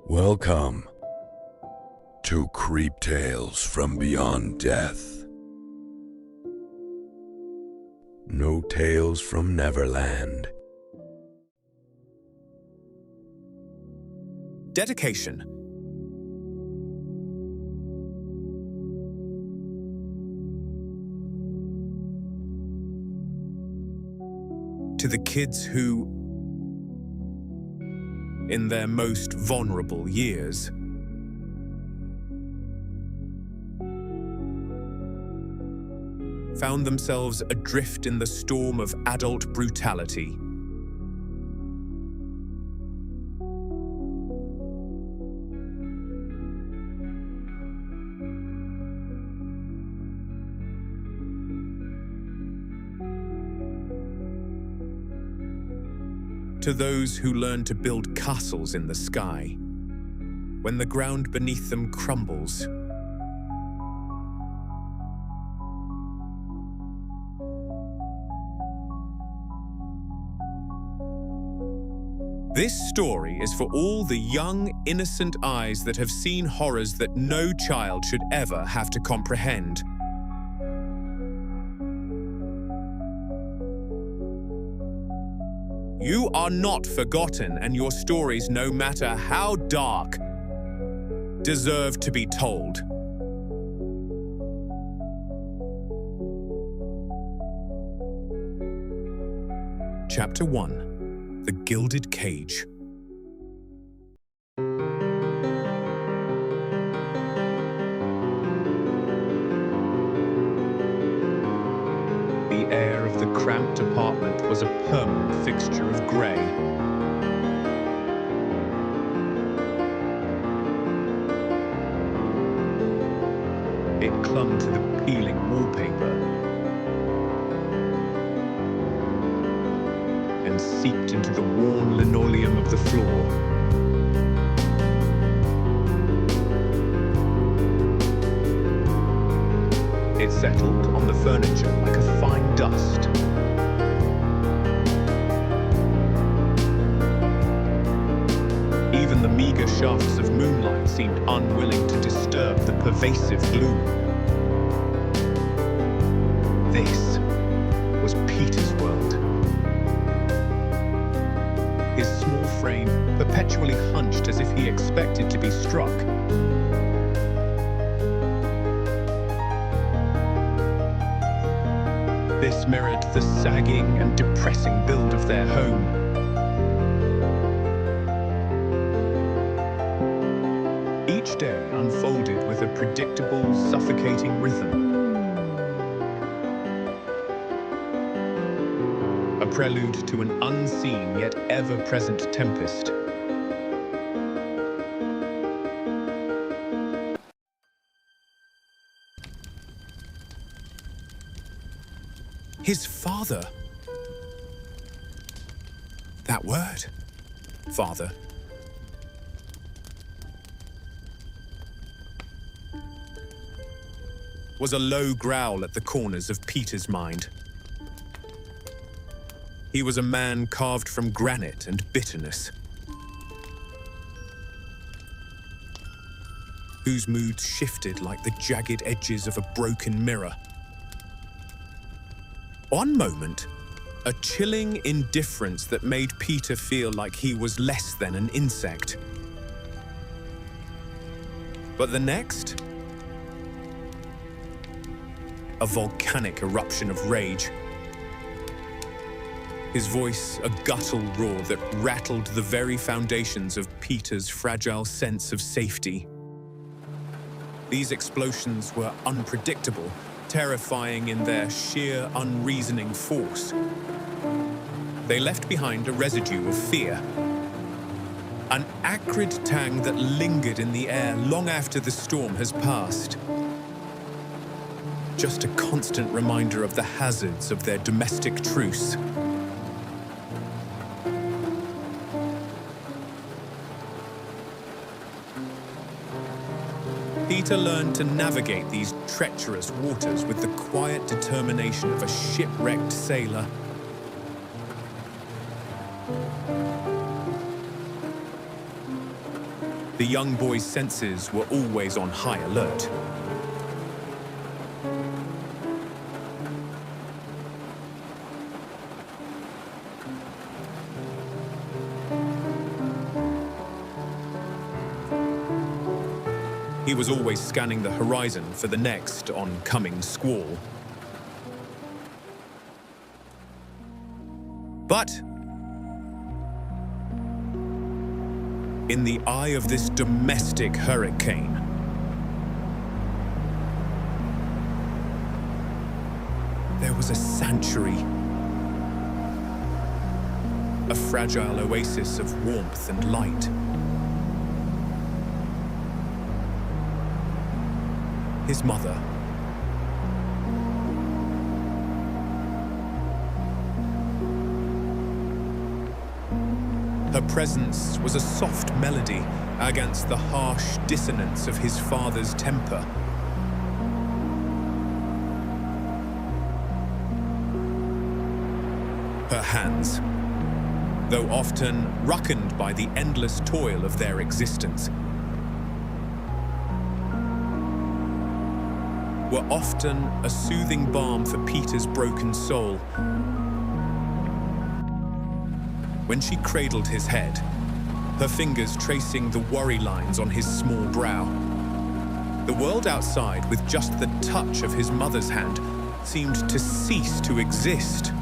Welcome to Creep Tales from Beyond Death. No tales from Neverland. Dedication. To the kids who, in their most vulnerable years, found themselves adrift in the storm of adult brutality. To those who learn to build castles in the sky, when the ground beneath them crumbles. This story is for all the young, innocent eyes that have seen horrors that no child should ever have to comprehend. You are not forgotten, and your stories, no matter how dark, deserve to be told. Chapter 1: The Gilded Cage. The air of the cramped apartment was a permanent fixture of grey. It clung to the peeling wallpaper and seeped into the worn linoleum of the floor. It settled on the furniture like a fine dust. Even the meager shafts of moonlight seemed unwilling to disturb the pervasive gloom. This was Peter's world. His small frame perpetually hunched as if he expected to be struck. This mirrored the sagging and depressing build of their home. Each day unfolded with a predictable, suffocating rhythm. A prelude to an unseen yet ever-present tempest. His father. That word, father. Was a low growl at the corners of Peter's mind. He was a man carved from granite and bitterness, whose moods shifted like the jagged edges of a broken mirror. One moment, a chilling indifference that made Peter feel like he was less than an insect. But the next, a volcanic eruption of rage. His voice a guttural roar that rattled the very foundations of Peter's fragile sense of safety. These explosions were unpredictable, terrifying in their sheer, unreasoning force. They left behind a residue of fear, an acrid tang that lingered in the air long after the storm has passed. Just a constant reminder of the hazards of their domestic truce. Peter learned to navigate these treacherous waters with the quiet determination of a shipwrecked sailor. The young boy's senses were always on high alert. He was always scanning the horizon for the next oncoming squall. But in the eye of this domestic hurricane, there was a sanctuary, a fragile oasis of warmth and light. His mother. Her presence was a soft melody against the harsh dissonance of his father's temper. Her hands, though often ruckened by the endless toil of their existence, were often a soothing balm for Peter's broken soul. When she cradled his head, her fingers tracing the worry lines on his small brow, the world outside, with just the touch of his mother's hand, seemed to cease to exist.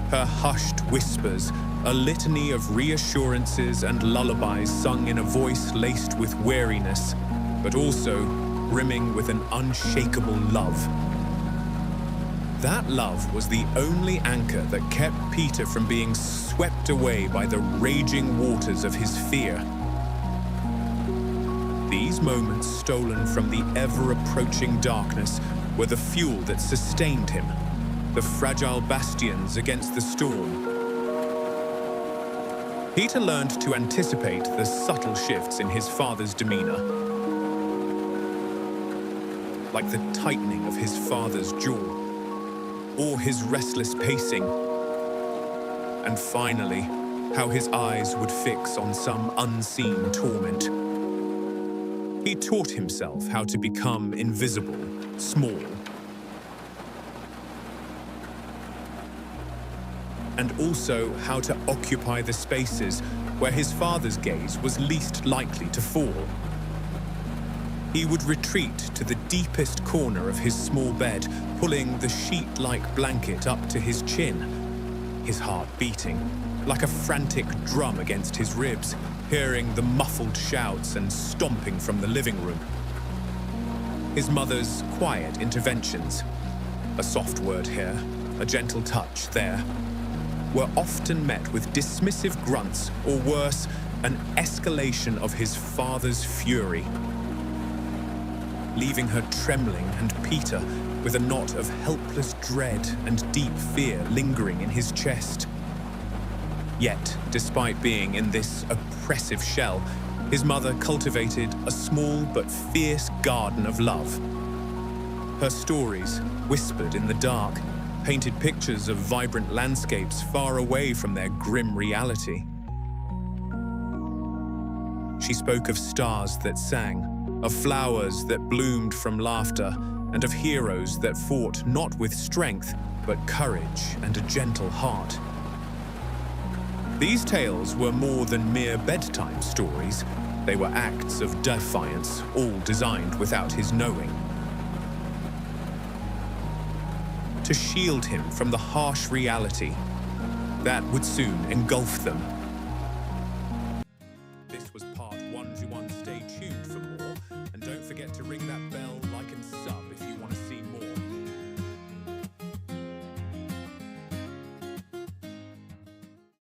Her hushed whispers, a litany of reassurances and lullabies sung in a voice laced with weariness, but also brimming with an unshakable love. That love was the only anchor that kept Peter from being swept away by the raging waters of his fear. These moments stolen from the ever-approaching darkness were the fuel that sustained him, the fragile bastions against the storm. Peter learned to anticipate the subtle shifts in his father's demeanor, like the tightening of his father's jaw, or his restless pacing, and finally, how his eyes would fix on some unseen torment. He taught himself how to become invisible, small, and also how to occupy the spaces where his father's gaze was least likely to fall. He would retreat to the deepest corner of his small bed, pulling the sheet-like blanket up to his chin, his heart beating like a frantic drum against his ribs, hearing the muffled shouts and stomping from the living room. His mother's quiet interventions, a soft word here, a gentle touch there, were often met with dismissive grunts, or worse, an escalation of his father's fury, leaving her trembling and Peter with a knot of helpless dread and deep fear lingering in his chest. Yet, despite being in this oppressive shell, his mother cultivated a small but fierce garden of love. Her stories, whispered in the dark, painted pictures of vibrant landscapes far away from their grim reality. She spoke of stars that sang, of flowers that bloomed from laughter, and of heroes that fought not with strength, but courage and a gentle heart. These tales were more than mere bedtime stories. They were acts of defiance, all designed without his knowing, to shield him from the harsh reality that would soon engulf them.